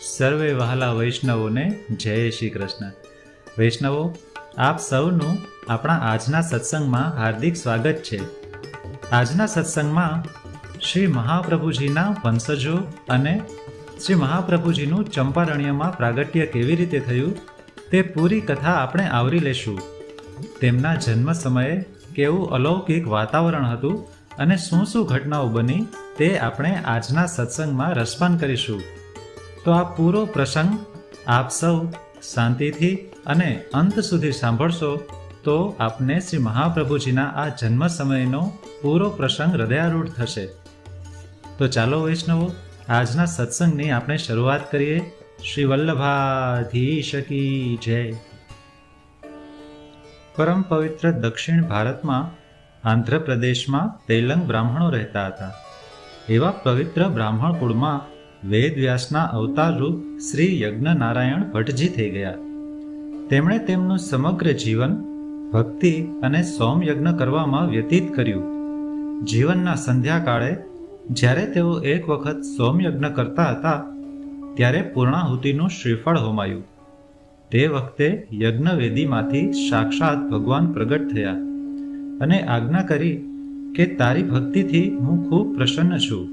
સર્વે વહાલા વૈષ્ણવોને જય શ્રી કૃષ્ણ. વૈષ્ણવો, આપ સૌનું આપણા આજના સત્સંગમાં હાર્દિક સ્વાગત છે. આજના સત્સંગમાં શ્રી મહાપ્રભુજીના વંશજો અને શ્રી મહાપ્રભુજીનું ચંપારણ્યમાં પ્રાગટ્ય કેવી રીતે થયું તે પૂરી કથા આપણે આવરી લેશું. તેમના જન્મ સમયે કેવું અલૌકિક વાતાવરણ હતું અને શું શું ઘટનાઓ બની તે આપણે આજના સત્સંગમાં રસપાન કરીશું. તો આ પૂરો પ્રસંગ આપ સૌ શાંતિથી અને અંત સુધી સાંભળશો તો આપને શ્રી મહાપ્રભુજીના આ જન્મ સમયનો પૂરો પ્રસંગ હૃદયારૂઢ થશે. તો ચાલો વૈષ્ણવો, આજના સત્સંગની આપણે શરૂઆત કરીએ. શ્રી વલ્લભાધીશ કી જય. પરમ પવિત્ર દક્ષિણ ભારતમાં આંધ્રપ્રદેશમાં તેલંગ બ્રાહ્મણો રહેતા હતા. એવા પવિત્ર બ્રાહ્મણ કુળમાં વેદવ્યાસના અવતારરૂપ શ્રી યજ્ઞનારાયણ ભટ્ટજી થઈ ગયા. તેમણે તેમનું સમગ્ર જીવન ભક્તિ અને સોમયજ્ઞ કરવામાં વ્યતીત કર્યું. જીવનના સંધ્યાકાળે જ્યારે તેઓ એક વખત સોમયજ્ઞ કરતા હતા ત્યારે પૂર્ણાહુતિનું શ્રીફળ હોમાયું. તે વખતે યજ્ઞવેદીમાંથી સાક્ષાત ભગવાન પ્રગટ થયા અને આજ્ઞા કરી કે તારી ભક્તિથી હું ખૂબ પ્રસન્ન છું,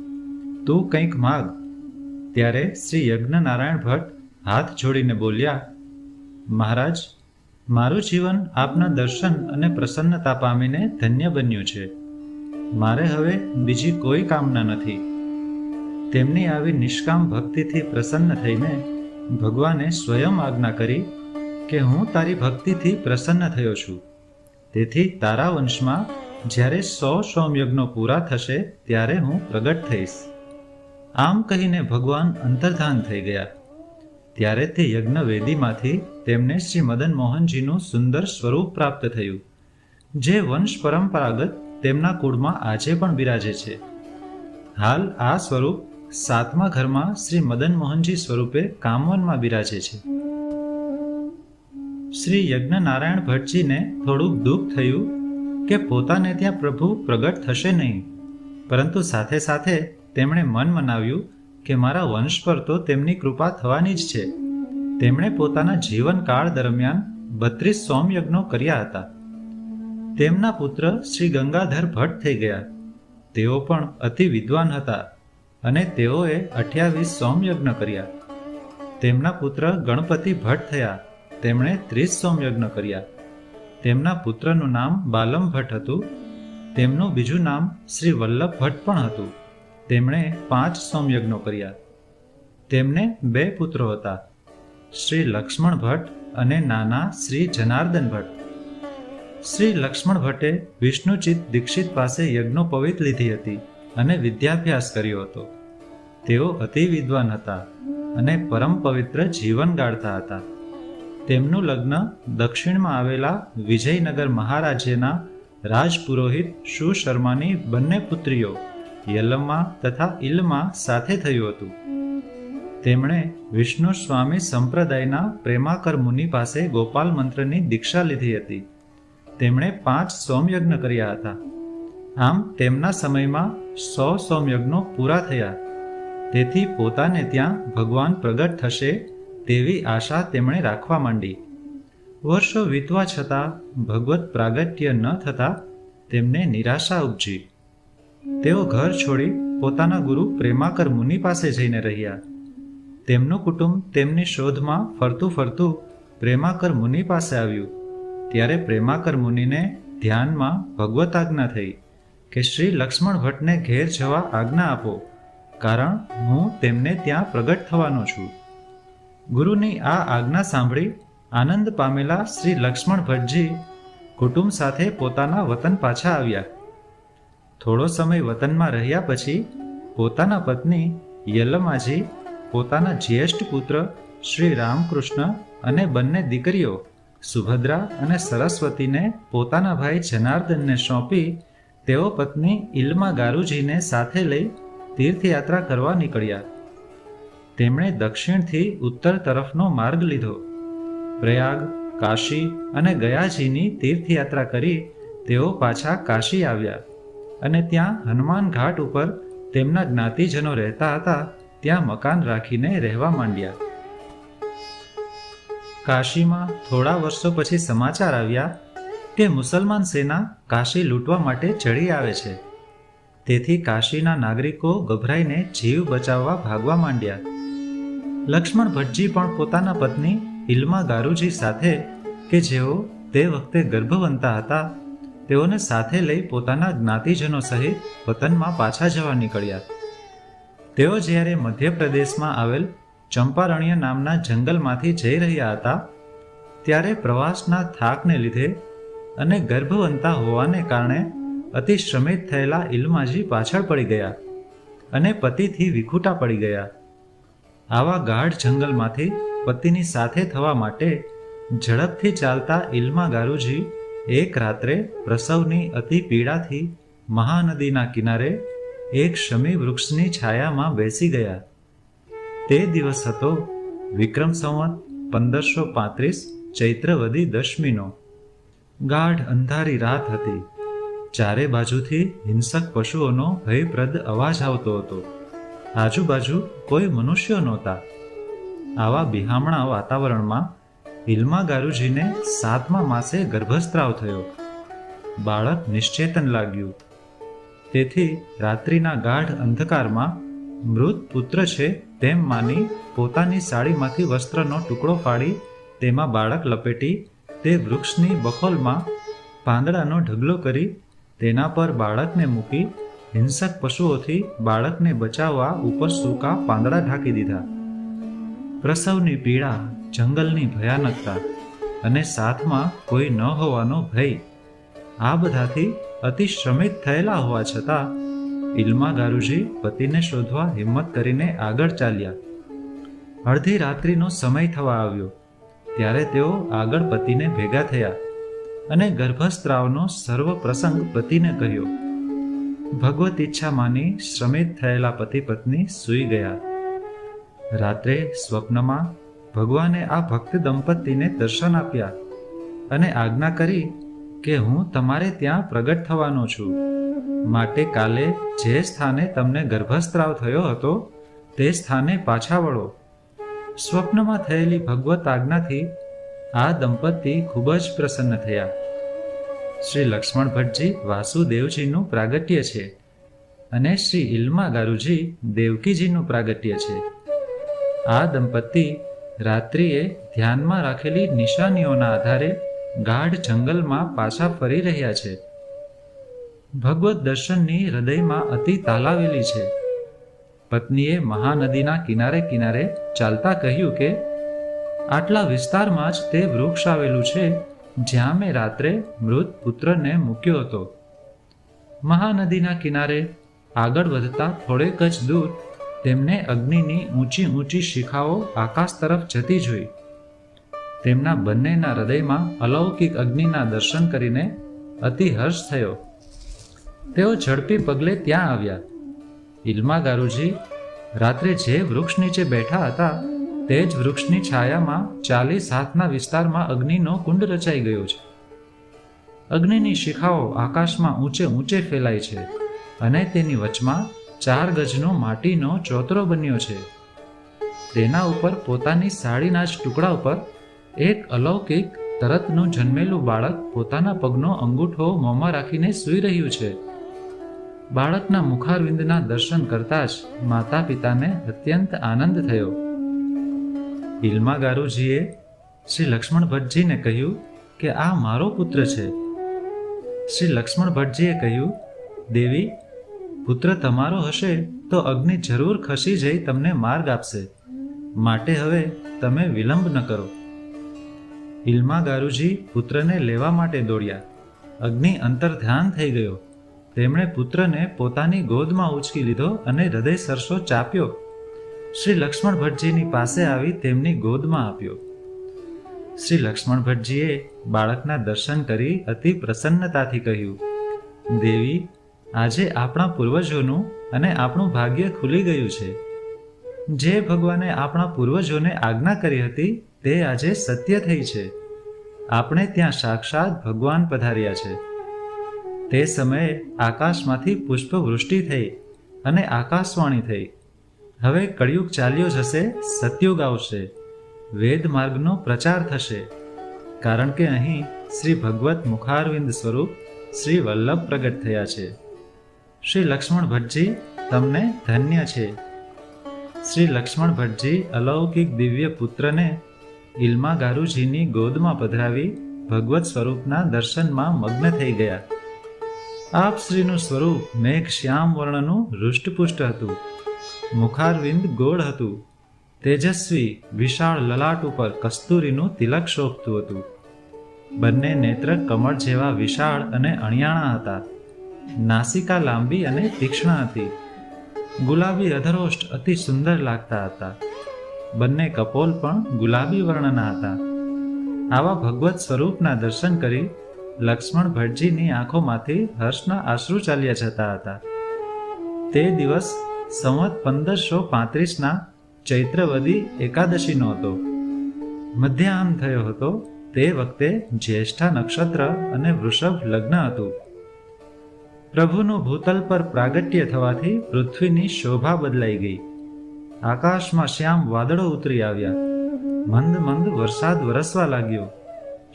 તું કંઈક માગ. ત્યારે શ્રી યજ્ઞનારાયણ ભટ્ટ હાથ જોડીને બોલ્યા, મહારાજ, મારું જીવન આપના દર્શન અને પ્રસન્નતા પામીને ધન્ય બન્યું છે. મારે હવે બીજી કોઈ કામના નથી. તેમની આવી નિષ્કામ ભક્તિથી પ્રસન્ન થઈને ભગવાને સ્વયં આજ્ઞા કરી કે હું તારી ભક્તિથી પ્રસન્ન થયો છું, તેથી તારા વંશમાં જ્યારે 100 સોમયજ્ઞો પૂરા થશે ત્યારે હું પ્રગટ થઈશ. આમ કહીને ભગવાન અંતર્ધાન થઈ ગયા. ત્યારે તે યજ્ઞવેદીમાંથી તેમને શ્રી મદન મોહનજીનું સુંદર સ્વરૂપ પ્રાપ્ત થયું, જે વંશ પરંપરાગત તેમના કુળમાં આજે પણ બિરાજે છે. હાલ આ સ્વરૂપ 7મા ઘરમાં શ્રી મદન મોહનજી સ્વરૂપે કામવનમાં બિરાજે છે. શ્રી યજ્ઞનારાયણ ભટ્ટજીને થોડુંક દુઃખ થયું કે પોતાને ત્યાં પ્રભુ પ્રગટ થશે નહીં, પરંતુ સાથે સાથે તેમણે મન મનાવ્યું કે મારા વંશ પર તો તેમની કૃપા થવાની જ છે. તેમણે પોતાના જીવનકાળ દરમિયાન 32 સોમયજ્ઞો કર્યા હતા. તેમના પુત્ર શ્રી ગંગાધર ભટ્ટ થઈ ગયા. તેઓ પણ અતિ વિદ્વાન હતા અને તેઓએ 28 સોમયજ્ઞ કર્યા. તેમના પુત્ર ગણપતિ ભટ્ટ થયા. તેમણે 30 સોમયજ્ઞ કર્યા. તેમના પુત્રનું નામ બાલમ ભટ્ટ હતું. તેમનું બીજું નામ શ્રી વલ્લભ ભટ્ટ પણ હતું. તેમણે 5 સોમયજ્ઞો કર્યા. તેમને 2 પુત્રો હતા, શ્રી લક્ષ્મણ ભટ્ટ અને નાના શ્રી જનાર્દન ભટ્ટ. શ્રી લક્ષ્મણ ભટ્ટે વિષ્ણુચિત દીક્ષિત પાસે યજ્ઞોપવિત લીધી હતી અને વિદ્યાભ્યાસ કર્યો હતો. તેઓ અતિ વિદ્વાન હતા અને પરમ પવિત્ર જીવન ગાળતા હતા. તેમનું લગ્ન દક્ષિણમાં આવેલા વિજયનગર મહારાજ્યના રાજપુરોહિત સુશર્માની બંને પુત્રીઓ યલમ્મા તથા ઇલ્મા સાથે થયું હતું. તેમણે વિષ્ણુ સ્વામી સંપ્રદાયના પ્રેમાકર મુનિ પાસે ગોપાલ મંત્રની દીક્ષા લીધી હતી. તેમણે 5 સોમયજ્ઞ કર્યા હતા. આમ તેમના સમયમાં 100 સોમયજ્ઞો પૂરા થયા. તેથી પોતાને ત્યાં ભગવાન પ્રગટ થશે તેવી આશા તેમણે રાખવા માંડી. વર્ષો વીતવા છતાં ભગવત પ્રાગટ્ય ન થતાં તેમને નિરાશા ઉપજી. તેઓ ઘર છોડી પોતાના ગુરુ પ્રેમાકર મુનિ પાસે જઈને રહ્યા. તેમનું કુટુંબ તેમની શોધમાં ફરતું ફરતું પ્રેમાકર મુનિ પાસે આવ્યું. ત્યારે પ્રેમાકર મુનિને ધ્યાનમાં ભગવત આજ્ઞા થઈ કે શ્રી લક્ષ્મણ ભટ્ટને ઘેર જવા આજ્ઞા આપો, કારણ હું તેમને ત્યાં પ્રગટ થવાનો છું. ગુરુની આ આજ્ઞા સાંભળી આનંદ પામેલા શ્રી લક્ષ્મણ ભટ્ટજી કુટુંબ સાથે પોતાના વતન પાછા આવ્યા. થોડો સમય વતનમાં રહ્યા પછી પોતાના પત્ની યલમાજી પોતાના જ્યેષ્ઠ પુત્ર શ્રી રામકૃષ્ણ અને બંને દીકરીઓ સુભદ્રા અને સરસ્વતીને પોતાના ભાઈ જનાર્દનને સોંપી તેઓ પત્ની ઇલ્મા ગારુજીને સાથે લઈ તીર્થયાત્રા કરવા નીકળ્યા. તેમણે દક્ષિણથી ઉત્તર તરફનો માર્ગ લીધો. પ્રયાગ, કાશી અને ગયાજીની તીર્થયાત્રા કરી તેઓ પાછા કાશી આવ્યા અને ત્યાં હનુમાન ઘાટ ઉપર તેમના જ્ઞાતિજનો રહેતા હતા ત્યાં મકાન રાખીને રહેવા માંડ્યા. કાશીમાં થોડા વર્ષો પછી સમાચાર આવ્યા કે મુસલમાન સેના કાશી લૂંટવા માટે ચડી આવે છે. તેથી કાશીના નાગરિકો ગભરાઈને જીવ બચાવવા ભાગવા માંડ્યા. લક્ષ્મણ ભટ્ટજી પણ પોતાના પત્ની ઇલ્મા ગારુજી સાથે, કે જેઓ તે વખતે ગર્ભવંતા હતા, તેઓને સાથે લઈ પોતાના જ્ઞાતિજનો સહિત વતનમાં પાછા જવા નીકળ્યા. તેઓ જ્યારે મધ્યપ્રદેશમાં આવેલ ચંપારણ્ય નામના જંગલમાંથી જઈ રહ્યા હતા, ત્યારે પ્રવાસના થાકને લીધે અને ગર્ભવંતા હોવાને કારણે અતિ શ્રમિત થયેલા ઇલ્માજી પાછળ પડી ગયા અને પતિથી વિખૂટા પડી ગયા. આવા ગાઢ જંગલમાંથી પતિની સાથે થવા માટે ઝડપથી ચાલતા ઇલ્મા ગારુજી એક રાત્રે પ્રસવની અતિ પીડાથી મહાનદીના કિનારે એક શમી વૃક્ષની છાયામાં બેસી ગયા. તે દિવસ હતો વિક્રમ સંવત 1535 ચૈત્રવદી દશમીનો. ગાઢ અંધારી રાત હતી. ચારે બાજુથી હિંસક પશુઓનો ભયપ્રદ અવાજ આવતો હતો. આજુબાજુ કોઈ મનુષ્યો નહોતા. આવા બિહામણા વાતાવરણમાં ઇલ્મા ગારુજીને 7મા માસે ગર્ભસ્રાવ થયો. બાળક નિશ્ચેતન લાગ્યું. તેથી રાત્રિના ગાઢ અંધકારમાં મૃત પુત્ર છે તેમ માની પોતાની સાડીમાંથી વસ્ત્રનો ટુકડો ફાડી તેમાં બાળક લપેટી તે વૃક્ષની બખોલમાં પાંદડાનો ઢગલો કરી તેના પર બાળકને મૂકી હિંસક પશુઓથી બાળકને બચાવવા ઉપર સૂકા પાંદડા ઢાંકી દીધા. પ્રસવની પીડા, જંગલની ભયાનકતા અને સાથમાં કોઈ ન હોવાનો ભય, આ બધાથી અતિ શ્રમિત થયેલા હોવા છતાં ઇલ્મા ગારુજી પતિને શોધવા હિંમત કરીને આગળ ચાલ્યા. અડધી રાત્રિનો સમય થવા આવ્યો ત્યારે તેઓ આગળ પતિને ભેગા થયા અને ગર્ભસ્રાવનો સર્વ પ્રસંગ પતિને કહ્યો. ભગવત ઈચ્છા માની શ્રમિત થયેલા પતિ પત્ની સૂઈ ગયા. રાત્રે સ્વપ્નમાં ભગવાને આ ભક્ત દંપતીને દર્શન આપ્યા અને આજ્ઞા કરી કે હું તમારે ત્યાં પ્રગટ થવાનો છું, માટે કાલે જે સ્થાને તમને ગર્ભસ્રાવ થયો હતો તે સ્થાને પાછા વળો. સ્વપ્નમાં થયેલી ભગવત આજ્ઞાથી આ દંપતી ખૂબ જ પ્રસન્ન થયા. શ્રી લક્ષ્મણ ભટ્ટજી વાસુદેવજીનું પ્રાગટ્ય છે અને શ્રી ઇલ્મા ગારુજી દેવકીજીનું પ્રાગટ્ય છે. આ દંપતી રાત્રિએ ધ્યાનમાં રાખેલી નિશાનીઓના આધારે ગાઢ જંગલમાં પાછા ફરી રહ્યા છે. ભગવત દર્શનની હૃદયમાં અતિ તાલાવેલી છે. પત્નીએ મહાનદીના કિનારે કિનારે ચાલતા કહ્યું કે આટલા વિસ્તારમાં જ તે વૃક્ષ આવેલું છે જ્યાં મેં રાત્રે મૃત પુત્રને મૂક્યો હતો. મહાનદીના કિનારે આગળ વધતા થોડેક જ દૂર તેમને અગ્નિની ઊંચી ઊંચી શિખાઓ આકાશ તરફ જતી જોઈ. તેમના બંનેના હૃદયમાં અલૌકિક અગ્નિના દર્શન કરીને અતિ હર્ષ થયો. તેઓ ઝડપી પગલે ત્યાં આવ્યા. ઇલ્મા ગારુજી રાત્રે જે વૃક્ષ નીચે બેઠા હતા તે જ વૃક્ષની છાયામાં 40 હાથના વિસ્તારમાં અગ્નિનો કુંડ રચાઈ ગયો છે. અગ્નિની શિખાઓ આકાશમાં ઊંચે ઊંચે ફેલાય છે અને તેની વચમાં 4 ગજનો માટીનો ચોતરો બન્યો છે. તેના ઉપર પોતાની સાડીના જ ટુકડા ઉપર એક અલૌકિક તરતનું જન્મેલું બાળક પોતાના પગનો અંગૂઠો મોંમાં રાખીને સૂઈ રહ્યું છે. બાળકના મુખારવિંદના દર્શન કરતા જ માતા પિતાને અત્યંત આનંદ થયો. ઇલ્મા ગારુજીએ શ્રી લક્ષ્મણ ભટ્ટજીને કહ્યું કે આ મારો પુત્ર છે. શ્રી લક્ષ્મણ ભટ્ટજીએ કહ્યું, દેવી, પુત્ર તમારો હશે તો અગ્નિ જરૂર ખસી જઈ તમને માર્ગ આપશે, માટે હવે તમે વિલંબ ન કરો. ઇલ્મા ગારુજી પુત્રને લેવા માટે દોડ્યા. અગ્નિ અંતર્ધ્યાન થઈ ગયો. તેમણે પુત્રને પોતાની ગોદમાં ઉંચકી લીધો અને હૃદય સરસો ચાપ્યો. શ્રી લક્ષ્મણ ભટ્ટજીની પાસે આવી તેમની ગોદમાં આપ્યો. શ્રી લક્ષ્મણ ભટ્ટજીએ બાળકના દર્શન કરી અતિ પ્રસન્નતાથી કહ્યું, દેવી, આજે આપણા પૂર્વજોનું અને આપણું ભાગ્ય ખુલી ગયું છે. જે ભગવાને આપણા પૂર્વજોને આજ્ઞા કરી હતી તે આજે સત્ય થઈ છે. આપણે ત્યાં સાક્ષાત ભગવાન પધાર્યા છે. તે સમયે આકાશમાંથી પુષ્પવૃષ્ટિ થઈ અને આકાશવાણી થઈ. હવે કળિયુગ ચાલ્યો જશે, સતયુગ આવશે, વેદ માર્ગનો પ્રચાર થશે, કારણ કે અહીં શ્રી ભગવત મુખારવિંદ સ્વરૂપ શ્રી વલ્લભ પ્રગટ થયા છે. શ્રી લક્ષ્મણ ભટ્ટજી, તમને ધન્ય છે. શ્રી લક્ષ્મણ ભટ્ટજી અલૌકિક દિવ્ય પુત્રને ઇલ્મા ગારુજીની ગોદમાં પધરાવી ભગવત સ્વરૂપના દર્શનમાં મગ્ન થઈ ગયા. આપ શ્રીનું સ્વરૂપ મેઘ શ્યામ વર્ણનું હૃષ્ટપુષ્ટ હતું. મુખારવિંદ ગોળ હતું. તેજસ્વી વિશાળ લલાટ ઉપર કસ્તુરીનું તિલક શોભતું હતું. બંને નેત્ર કમળ જેવા વિશાળ અને અણિયાણા હતા. નાસિકા લાંબી અને તીક્ષ્ણ હતી. ગુલાબી અધરોષ્ઠ અતિ સુંદર લાગતા હતા. બંને કપોલ પણ ગુલાબી વર્ણના હતા. આવા ભગવત સ્વરૂપના દર્શન કરી લક્ષ્મણ ભટ્ટજીની આંખોમાંથી હર્ષના આંસુ ચાલ્યા જતા હતા. તે દિવસ સંવત 1535ના ચૈત્રવદી એકાદશીનો હતો. મધ્યાહન થયો હતો. તે વખતે જ્યેષ્ઠા નક્ષત્ર અને વૃષભ લગ્ન હતું. પ્રભુનું ભૂતલ પર પ્રાગટ્ય થવાથી પૃથ્વીની શોભા બદલાઈ ગઈ. આકાશમાં શ્યામ વાદળો ઉતરી આવ્યા. મંદ મંદ વરસાદ વરસવા લાગ્યો.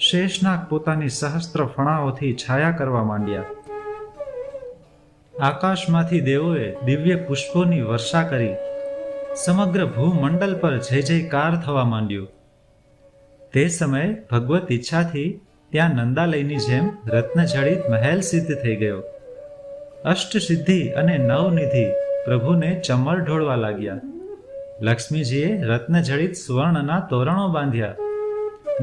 શેષનાગ પોતાની સહસ્ત્ર ફણાઓથી છાયા કરવા માંડ્યા. આકાશમાંથી દેવોએ દિવ્ય પુષ્પોની વર્ષા કરી. સમગ્ર ભૂમંડળ પર જય જયકાર થવા માંડ્યો. તે સમયે ભગવત ઈચ્છાથી ત્યાં નંદાલયની જેમ રત્નજડિત મહેલ સિદ્ધ થઈ ગયો. અષ્ટસિદ્ધિ અને નવનિધિ પ્રભુને ચમર ઢોળવા લાગ્યા. લક્ષ્મીજીએ રત્નજડિત સુવર્ણના તોરણો બાંધ્યા.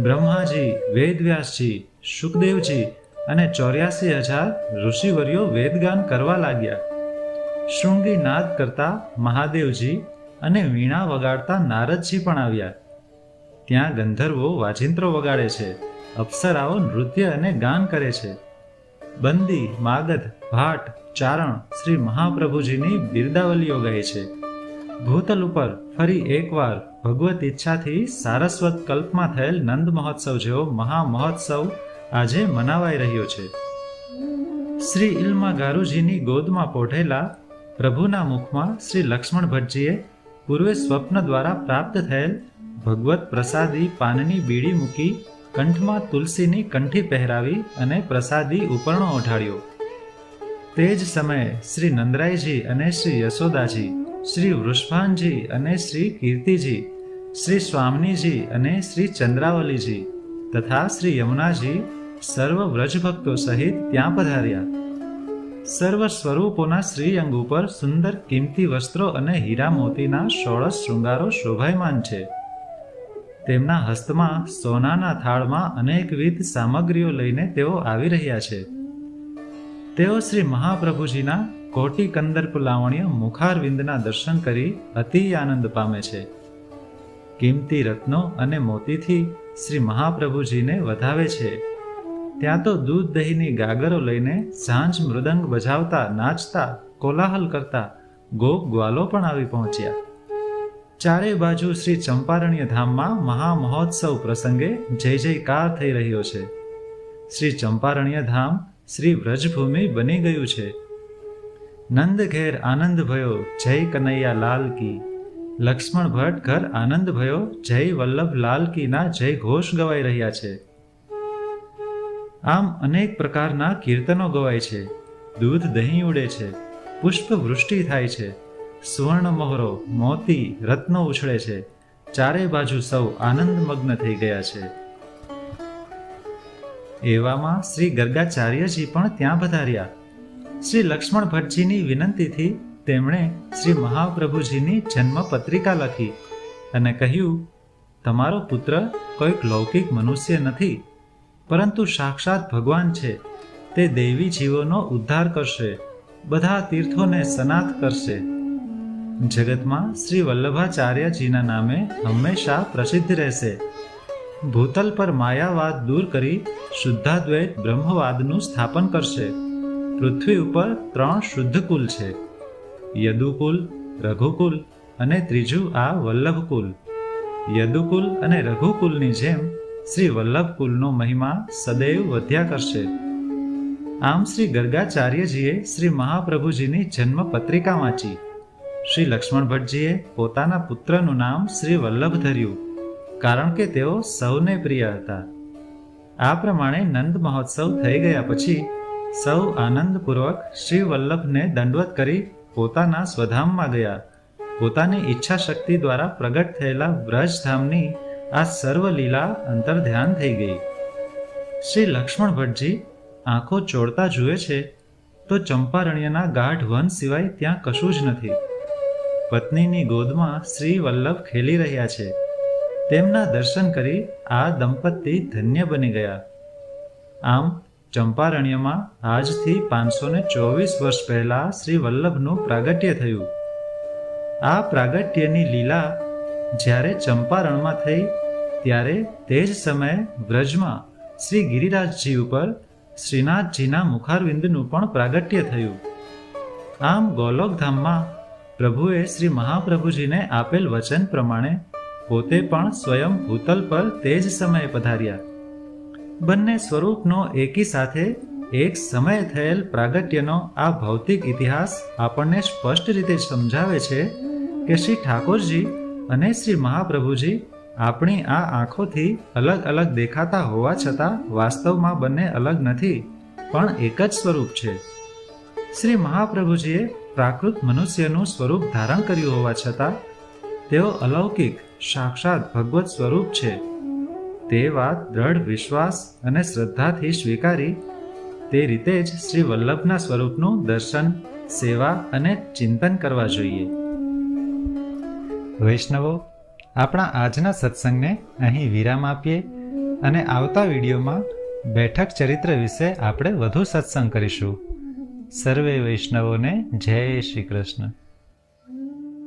બ્રહ્માજી, વેદવ્યાસજી, શુકદેવજી અને 84,000 ઋષિવર્યો વેદગાન કરવા લાગ્યા. શૃંગી નાદ કરતા મહાદેવજી અને વીણા વગાડતા નારદજી પણ આવ્યા. ત્યાં ગંધર્વો વાજિંત્રો વગાડે છે. અપ્સરાઓ નૃત્ય અને ગાન કરે છે. બંદી, માગધ, ભાટ, ચારણ શ્રી મહાપ્રભુજીની બિરદાવલીઓ ગાય છે. ભૂતલ ઉપર ફરી એકવાર ભગવત ઈચ્છાથી સારસ્વત કલ્પમાં થયેલ નંદ મહોત્સવ જેવો મહામહોત્સવ આજે મનાવાઈ રહ્યો છે. શ્રી ઇલ્મા ગારુજીની ગોદમાં પોઢેલા પ્રભુના મુખમાં શ્રી લક્ષ્મણ ભટ્ટજીએ પૂર્વે સ્વપ્ન દ્વારા પ્રાપ્ત થયેલ ભગવત પ્રસાદી પાનની બીડી મૂકી કંઠમાં તુલસીની કંઠી પહેરાવી અને પ્રસાદી ઉપરણો ઓઢાડ્યો. તે જ સમયે શ્રી નંદરાયજી અને શ્રી યશોદાજી, શ્રી વૃષભાનજી અને શ્રી કીર્તિજી, શ્રી સ્વામિનીજી અને શ્રી ચંદ્રાવલીજી તથા શ્રી યમુનાજી સર્વ વ્રજભક્તો સહિત ત્યાં પધાર્યા. સર્વ સ્વરૂપોના શ્રીઅંગ ઉપર સુંદર કિંમતી વસ્ત્રો અને હીરા મોતીના ષોડશ શૃંગારો શોભાયમાન છે. તેમના હસ્તમાં સોનાના થાળમાં અનેકવિધ સામગ્રીઓ લઈને તેઓ આવી રહ્યા છે. તેઓ શ્રી મહાપ્રભુજીના કોટી કંદર્પ લાવણ્ય મુખારવિંદના દર્શન કરી અતિ આનંદ પામે છે. કિંમતી રત્નો અને મોતીથી શ્રી મહાપ્રભુજીને વધાવે છે. ત્યાં તો દૂધ દહીંની ગાગરો લઈને ઝાંઝ મૃદંગ બજાવતા, નાચતા, કોલાહલ કરતા ગોપ ગ્વાલો પણ આવી પહોંચ્યા. ચારે બાજુ શ્રી ચંપારણ્ય ધામમાં મહામહોત્સવ પ્રસંગે જય જયકાર થઈ રહ્યો છે. શ્રી ચંપારણ્ય ધામ શ્રી વ્રજભૂમિ બની ગયું છે. નંદ ઘેર આનંદ ભયો, જય કનૈયા લાલ કી. લક્ષ્મણ ભટ્ટ ઘર આનંદ ભયો, જય વલ્લભ લાલ કીના જય ઘોષ ગવાઈ રહ્યા છે. આમ અનેક પ્રકારના કીર્તનો ગવાય છે. દૂધ દહીં ઉડે છે. પુષ્પ વૃષ્ટિ થાય છે. સુવર્ણ મોહરો, મોતી, રત્નો ઉછળે છે. ચારે બાજુ સૌ આનંદમગ્ન થઈ ગયા છે. એવામાં શ્રી ગર્ગાચાર્યજી પણ ત્યાં પધાર્યા. શ્રી લક્ષ્મણ ભટ્ટજીની વિનંતીથી તેમણે શ્રી મહાપ્રભુજીની જન્મ પત્રિકા લખી અને કહ્યું, તમારો પુત્ર કોઈક લૌકિક મનુષ્ય નથી, પરંતુ સાક્ષાત ભગવાન છે. તે દૈવી જીવોનો ઉદ્ધાર કરશે, બધા તીર્થોને સનાથ કરશે. જગતમાં શ્રી વલ્લભાચાર્યજીના નામે હંમેશા પ્રસિદ્ધ રહેશે. ભૂતલ પર માયાવાદ દૂર કરી શુદ્ધાદ્વૈત બ્રહ્મવાદનું સ્થાપન કરશે. પૃથ્વી ઉપર 3 શુદ્ધ કુલ છે: યદુકુલ, રઘુકુલ અને ત્રીજું આ વલ્લભકુલ. યદુકુલ અને રઘુકુલની જેમ શ્રી વલ્લભકુલનો મહિમા સદૈવ વધ્યા કરશે. આમ શ્રી ગર્ગાચાર્યજીએ શ્રી મહાપ્રભુજીની જન્મ પત્રિકા વાંચી. શ્રી લક્ષ્મણ ભટ્ટજીએ પોતાના પુત્રનું નામ શ્રી વલ્લભ ધર્યું, કારણ કે તેઓ સૌને પ્રિય હતા. આ પ્રમાણે નંદ મહોત્સવ થઈ ગયા પછી સૌ આનંદપૂર્વક શ્રી વલ્લભને દંડવત કરી પોતાના સ્વધામમાં ગયા. પોતાની ઈચ્છા શક્તિ દ્વારા પ્રગટ થયેલા વ્રજધામની આ સર્વ લીલા અંતર્ધ્યાન થઈ ગઈ. શ્રી લક્ષ્મણ ભટ્ટજી આંખો ચોળતા જુએ છે તો ચંપારણ્યના ગાઢ વન સિવાય ત્યાં કશું જ નથી. પત્નીની ગોદમાં શ્રી વલ્લભ ખેલી રહ્યા છે. તેમના દર્શન કરી આ દંપતી ધન્ય બની ગયા. આમ ચંપારણ્યમાં આજથી 524 વર્ષ પહેલા શ્રી વલ્લભનું પ્રાગટ્ય થયું. આ પ્રાગટ્યની લીલા જ્યારે ચંપારણમાં થઈ ત્યારે તે જ સમયે વ્રજમાં શ્રી ગિરિરાજજી ઉપર શ્રીનાથજીના મુખારવિંદનું પણ પ્રાગટ્ય થયું. આમ ગોલોકધામમાં પ્રભુએ શ્રી મહાપ્રભુજીને આપેલ વચન પ્રમાણે પોતે પણ સ્વયં ભૂતલ પર તે જ સમયે પધાર્યા. બંને સ્વરૂપનો એકી સાથે એક સમયે થયેલ પ્રાગટ્યનો આ ભૌતિક ઇતિહાસ આપણને સ્પષ્ટ રીતે સમજાવે છે કે શ્રી ઠાકોરજી અને શ્રી મહાપ્રભુજી આપણી આ આંખોથી અલગ અલગ દેખાતા હોવા છતાં વાસ્તવમાં બંને અલગ નથી, પણ એક જ સ્વરૂપ છે. શ્રી મહાપ્રભુજીએ પ્રાકૃત મનુષ્યનું સ્વરૂપ ધારણ કર્યું હોવા છતાં તેઓ અલૌકિક સાક્ષાત ભગવત સ્વરૂપ છે. તે વાત દ્રઢ વિશ્વાસ અને શ્રદ્ધાથી સ્વીકારી તે રીતે જ શ્રી વલ્લભના સ્વરૂપનું દર્શન, સેવા અને ચિંતન કરવા જોઈએ. વૈષ્ણવો, આપણા આજના સત્સંગને અહીં વિરામ આપીએ અને આવતા વિડીયોમાં બેઠક ચરિત્ર વિશે આપણે વધુ સત્સંગ કરીશું. સર્વે વૈષ્ણવોને જય શ્રી કૃષ્ણ.